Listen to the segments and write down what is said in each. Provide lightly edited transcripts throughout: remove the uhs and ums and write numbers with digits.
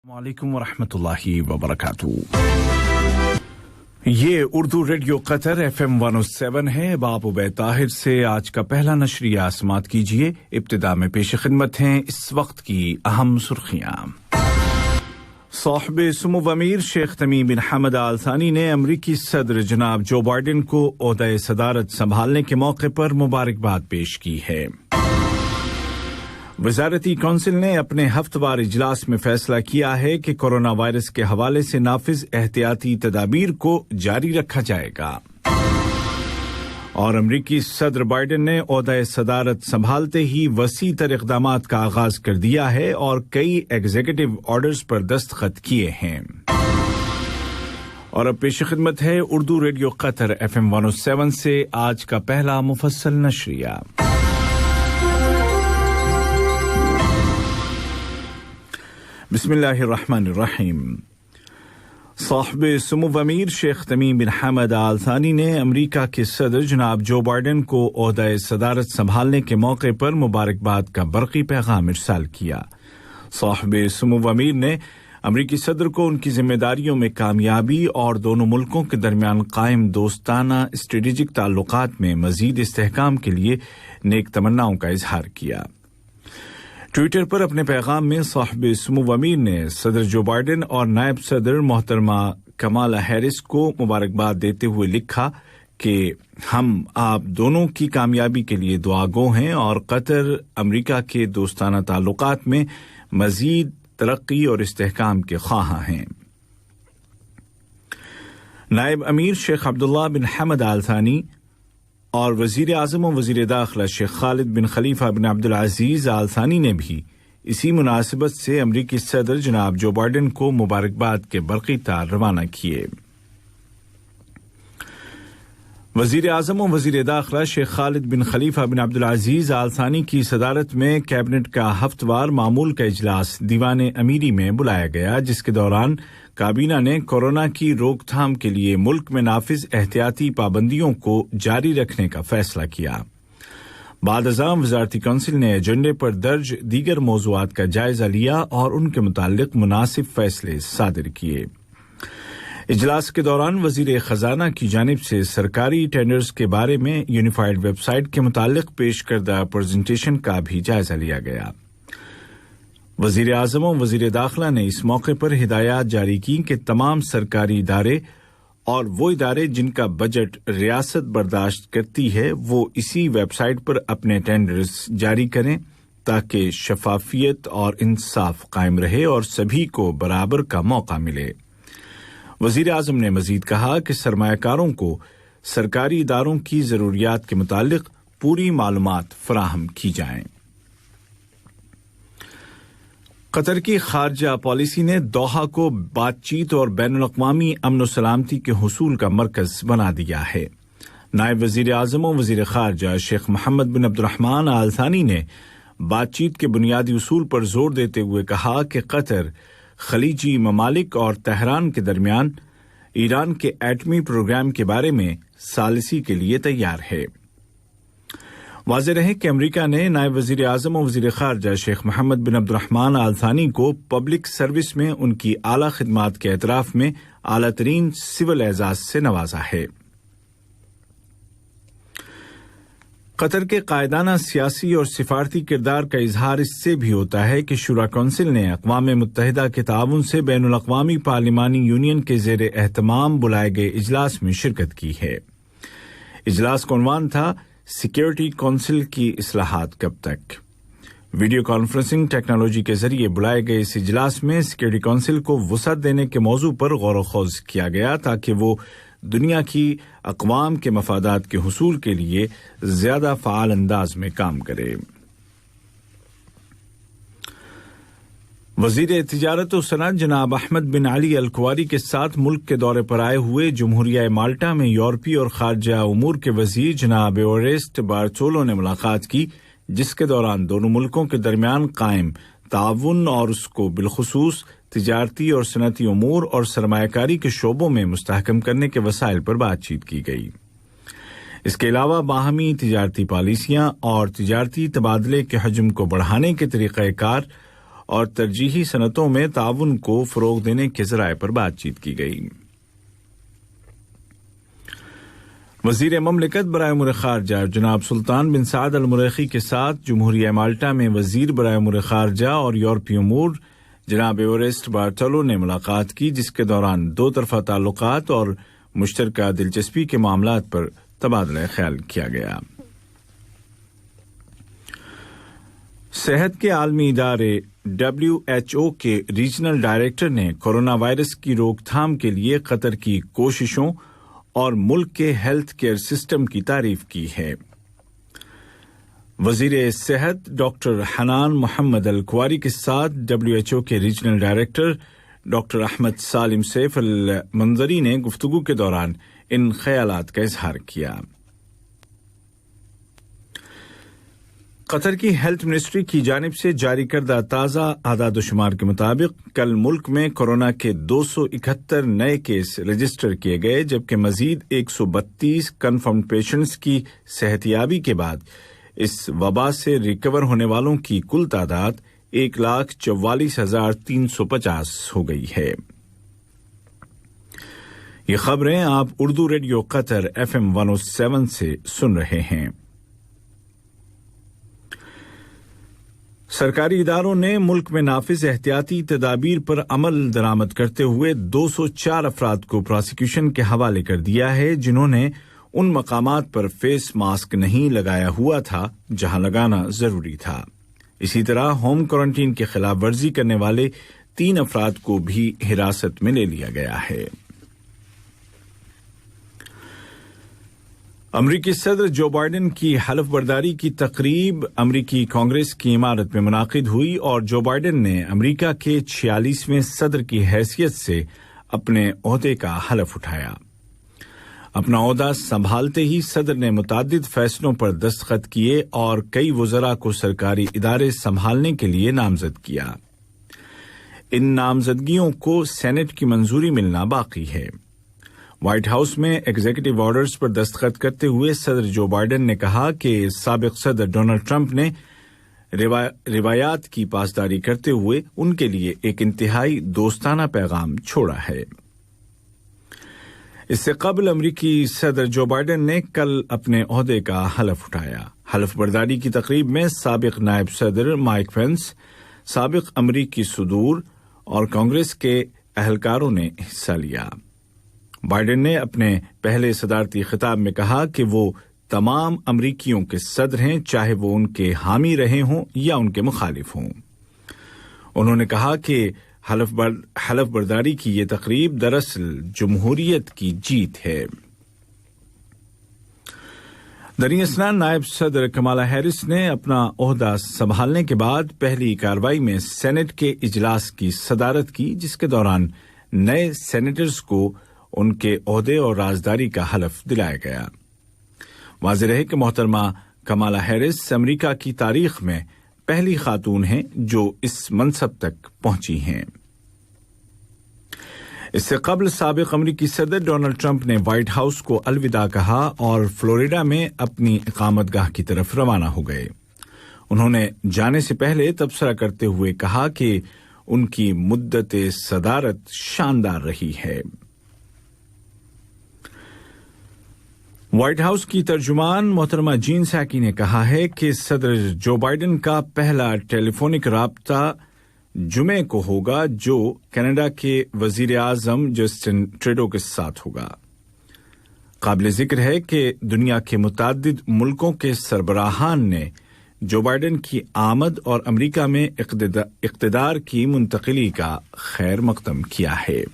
वालेकुम वरहमतुल्लाहि वबरकातुहू। ये उर्दू रेडियो कतर FM 107 है। बाब उबैद ताहिर से आज का पहला नशरिया समात कीजिए। इब्तिदा में पेश खिदमत हैं इस वक्त की अहम सुर्खियां। साहिब सुमो अमीर शेख तमीम बिन हमद आल थानी ने अमरीकी सदर जनाब जो बाइडेन को ओहदा सदारत संभालने के मौके पर मुबारकबाद पेश की है। वजारती कौंसिल ने अपने हफ्तेवार इजलास में फैसला किया है कि कोरोना वायरस के हवाले से नाफिज एहतियाती तदाबीर को जारी रखा जाएगा। और अमरीकी सदर बाइडेन ने ओहदा सदारत संभालते ही वसी तर इक़दामात का आगाज कर दिया है और कई एग्जीक्यूटिव ऑर्डर्स पर दस्तखत किए हैं। और अब पेश खिदमत है उर्दू रेडियो कतर FM 107 से आज का पहला मुफस्सल नशरिया। बिस्मिल्लाहिर्रहमानिर्रहीम। साहिब सुमो अमीर शेख तमीम बिन हमद आल थानी ने अमरीका के सदर जनाब जो बाइडेन को ओहदा सदारत संभालने के मौके पर मुबारकबाद का बरक़ी पैगाम इरसाल किया। साहिब सुमो अमीर ने अमरीकी सदर को उनकी जिम्मेदारियों में कामयाबी और दोनों मुल्कों के दरमियान कायम दोस्ताना स्ट्रेटेजिक ताल्लुकात में मजीद इस्तेहकाम के लिए नेक तमन्नाओं का इजहार किया। ट्विटर पर अपने पैगाम में साहिब सुमो अमीर ने सदर जो बाइडेन और नायब सदर मोहतरमा कमाला हैरिस को मुबारकबाद देते हुए लिखा कि हम आप दोनों की कामयाबी के लिए दुआगो हैं और कतर अमरीका के दोस्ताना ताल्लुकात में मजीद तरक्की और इस्तेहकाम के ख्वाहां हैं। नायब अमीर शेख अब्दुल्ला बिन हमद आल थानी और वजीर आज़म और वजीर दाखिला शेख खालिद बिन खलीफा बिन अब्दुल अजीज आल थानी ने भी इसी मुनासिबत से अमरीकी सदर जनाब जो बाइडेन को मुबारकबाद के बरक़ी तार रवाना किए। वजीर आज़म और वजीर दाखिला शेख खालिद बिन खलीफा बिन अब्दुल अजीज आल थानी की सदारत में कैबिनेट का हफ्तेवार मामूल का इजलास दीवान अमीरी में बुलाया गया, जिसके दौरान काबीना ने कोरोना की रोकथाम के लिए मुल्क में नाफिज एहतियाती पाबंदियों को जारी रखने का फैसला किया। बाद-अज़ां वज़ारती कौंसिल ने एजेंडे पर दर्ज दीगर मौज़ूआत का जायजा लिया और उनके मुताल्लिक मुनासिब फैसले सादिर किए। इजलास के दौरान वज़ीर खजाना की जानिब से सरकारी टेंडर्स के बारे में यूनिफाइड वेबसाइट के मुताल्लिक पेश करदा प्रेजेंटेशन का भी जायजा लिया गया। वज़ीर आज़म और वज़ीर दाखिला ने इस मौके पर हिदायत जारी की कि तमाम सरकारी इदारे और वो इदारे जिनका बजट रियासत बर्दाश्त करती है वो इसी वेबसाइट पर अपने टेंडर्स जारी करें ताकि शफाफियत और इंसाफ कायम रहे और सभी को बराबर का मौका मिले। वज़ीर आज़म ने मजीद कहा कि सरमायाकारों को सरकारी इदारों की ज़रूरियात के मुतालिक पूरी मालूमात फराहम की जाएं। कतर की खारजा पॉलिसी ने दोहा को बातचीत और बैनुल-अक़वामी अमन व सलामती के हुसूल का मरकज बना दिया है। नायब वज़ीर आज़म और वज़ीर खारजा शेख मोहम्मद बिन अब्दुर्रहमान आल थानी ने बातचीत के बुनियादी उसूल पर जोर देते हुए कहा कि कतर खलीजी ममालिक और तेहरान के दरमियान ईरान के एटमी प्रोग्राम के बारे में सालिसी के लिए तैयार है। वाज़ेह रहे कि अमरीका ने नायब वज़ीर आज़म और वज़ीर खारजा शेख मोहम्मद बिन अब्दुर्रहमान आल थानी को पब्लिक सर्विस में उनकी आला खिदमात के एतराफ़ में आला तरीन सिविल एजाज़ से नवाजा है। कतर के कायदाना सियासी और सिफारती किरदार का इजहार इससे भी होता है कि शुरा कौंसिल ने अक़वाम मुत्तहिदा के ताउन से बैनुल अक़वामी पार्लिमानी यूनियन के ज़ेरे एहतमाम बुलाए गए इजलास में शिरकत की है। इजलास का उन्वान था सिक्योरिटी कौंसिल की इस्लाहात कब तक। वीडियो कॉन्फ्रेंसिंग टेक्नोलॉजी के जरिए बुलाए गए इस इजलास में सिक्योरिटी कौंसिल को वुसअत देने के मौजू पर गौर व खौज किया गया ताकि वो दुनिया की अक़वाम के मफादात के हुसूल के लिए ज्यादा फ़आल अंदाज में काम करे। वज़ीर तिजारत व सनअत जनाब अहमद बिन अली अल कुवारी के साथ मुल्क के दौरे पर आए हुए जमहूरिया माल्टा में यूरोपीय और खारजा उमूर के वज़ीर जनाब ओरेस्ट बार्टोलो ने मुलाकात की, जिसके दौरान दोनों मुल्कों के दरमियान कायम ताउन और उसको बिलखुसूस तिजारती और सनअती उमूर और सरमायाकारी के शोबों में मुस्तहकम करने के वसाइल पर बातचीत की गई। इसके अलावा बाहमी तिजारती पॉलिसियां और तिजारती तबादले के हजम को बढ़ाने के तरीक़ाकार اور ترجیحی صنعتوں میں تعاون کو فروغ دینے کے ذرائع پر بات چیت کی گئی۔ وزیر مملکت برائے امور خارجہ جناب سلطان بن سعد المریخی کے ساتھ جمہوریہ مالٹا میں وزیر برائے امور خارجہ اور یورپی امور جناب ایورسٹ بارٹولو نے ملاقات کی، جس کے دوران دو طرفہ تعلقات اور مشترکہ دلچسپی کے معاملات پر تبادلہ خیال کیا گیا۔ صحت کے عالمی ادارے WHO کے ریجنل ڈائریکٹر نے کورونا وائرس کی روک تھام کے لیے قطر کی کوششوں اور ملک کے ہیلتھ کیئر سسٹم کی تعریف کی ہے۔ وزیر صحت ڈاکٹر حنان محمد الکواری کے ساتھ WHO کے ریجنل ڈائریکٹر ڈاکٹر احمد سالم سیف المنظری نے گفتگو کے دوران ان خیالات کا اظہار کیا۔ قطر کی ہیلتھ منسٹری کی جانب سے جاری کردہ تازہ اعداد و شمار کے مطابق کل ملک میں کورونا کے 271 نئے کیس رجسٹر کیے گئے، جبکہ مزید 132 کنفرمڈ پیشنٹس کی صحتیابی کے بعد اس وبا سے ریکور ہونے والوں کی کل تعداد 1,44,350 ہو گئی ہے۔ یہ خبریں آپ اردو ریڈیو قطر FM 107 سے سن رہے ہیں۔ سرکاری اداروں نے ملک میں نافذ احتیاطی تدابیر پر عمل درآمد کرتے ہوئے 204 افراد کو پراسیکیوشن کے حوالے کر دیا ہے، جنہوں نے ان مقامات پر فیس ماسک نہیں لگایا ہوا تھا جہاں لگانا ضروری تھا۔ اسی طرح ہوم کوارنٹین کی خلاف ورزی کرنے والے 3 افراد کو بھی حراست میں لے لیا گیا ہے۔ امریکی صدر جو بائیڈن کی حلف برداری کی تقریب امریکی کانگریس کی عمارت میں منعقد ہوئی اور جو بائیڈن نے امریکہ کے 46ویں صدر کی حیثیت سے اپنے عہدے کا حلف اٹھایا۔ اپنا عہدہ سنبھالتے ہی صدر نے متعدد فیصلوں پر دستخط کیے اور کئی وزراء کو سرکاری ادارے سنبھالنے کے لیے نامزد کیا۔ ان نامزدگیوں کو سینٹ کی منظوری ملنا باقی ہے۔ وائٹ ہاؤس میں ایگزیکٹو آرڈرز پر دستخط کرتے ہوئے صدر جو بائیڈن نے کہا کہ سابق صدر ڈونلڈ ٹرمپ نے روایات کی پاسداری کرتے ہوئے ان کے لیے ایک انتہائی دوستانہ پیغام چھوڑا ہے۔ اس سے قبل امریکی صدر جو بائیڈن نے کل اپنے عہدے کا حلف اٹھایا۔ حلف برداری کی تقریب میں سابق نائب صدر مائک پینس، سابق امریکی صدور اور کانگریس کے اہلکاروں نے حصہ لیا۔ بائیڈن نے اپنے پہلے صدارتی خطاب میں کہا کہ وہ تمام امریکیوں کے صدر ہیں، چاہے وہ ان کے حامی رہے ہوں یا ان کے مخالف ہوں۔ انہوں نے کہا کہ حلف برداری کی یہ تقریب دراصل جمہوریت کی جیت ہے۔ دریں اثنا نائب صدر کمالا ہیرس نے اپنا عہدہ سنبھالنے کے بعد پہلی کارروائی میں سینٹ کے اجلاس کی صدارت کی، جس کے دوران نئے سینیٹرز کو ان کے عہدے اور رازداری کا حلف دلایا گیا۔ واضح رہے کہ محترمہ کمالا ہیرس امریکہ کی تاریخ میں پہلی خاتون ہیں جو اس منصب تک پہنچی ہیں۔ اس سے قبل سابق امریکی صدر ڈونلڈ ٹرمپ نے وائٹ ہاؤس کو الوداع کہا اور فلوریڈا میں اپنی اقامت گاہ کی طرف روانہ ہو گئے۔ انہوں نے جانے سے پہلے تبصرہ کرتے ہوئے کہا کہ ان کی مدت صدارت شاندار رہی ہے۔ وائٹ ہاؤس کی ترجمان محترمہ جین ساکی نے کہا ہے کہ صدر جو بائیڈن کا پہلا ٹیلی فونک رابطہ جمعے کو ہوگا، جو کینیڈا کے وزیر اعظم جسٹن ٹروڈو کے ساتھ ہوگا۔ قابل ذکر ہے کہ دنیا کے متعدد ملکوں کے سربراہان نے جو بائیڈن کی آمد اور امریکہ میں اقتدار کی منتقلی کا خیر مقدم کیا ہے۔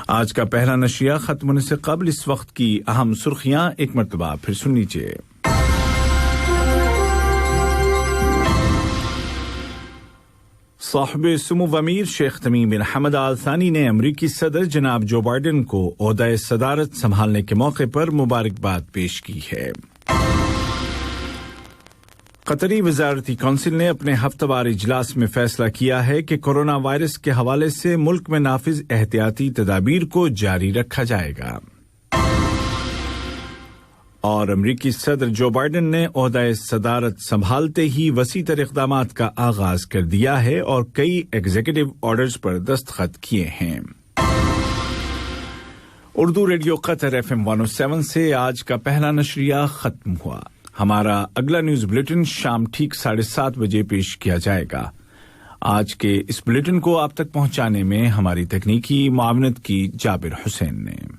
آج کا پہلا نشریہ ختم ہونے سے قبل اس وقت کی اہم سرخیاں ایک مرتبہ پھر سن لیجیے۔ صاحب سمو امیر شیخ تمیم بن حمد آل ثانی نے امریکی صدر جناب جو بائیڈن کو عہدہ صدارت سنبھالنے کے موقع پر مبارکباد پیش کی ہے۔ قطری وزارتی کونسل نے اپنے ہفتہ وار اجلاس میں فیصلہ کیا ہے کہ کورونا وائرس کے حوالے سے ملک میں نافذ احتیاطی تدابیر کو جاری رکھا جائے گا۔ اور امریکی صدر جو بائیڈن نے عہدہ صدارت سنبھالتے ہی وسیع تر اقدامات کا آغاز کر دیا ہے اور کئی ایگزیکٹو آرڈرز پر دستخط کیے ہیں۔ اردو ریڈیو قطر FM 107 سے آج کا پہلا نشریہ ختم ہوا۔ ہمارا اگلا نیوز بلیٹن شام ٹھیک 7:30 بجے پیش کیا جائے گا۔ آج کے اس بلیٹن کو آپ تک پہنچانے میں ہماری تکنیکی معاونت کی جابر حسین نے۔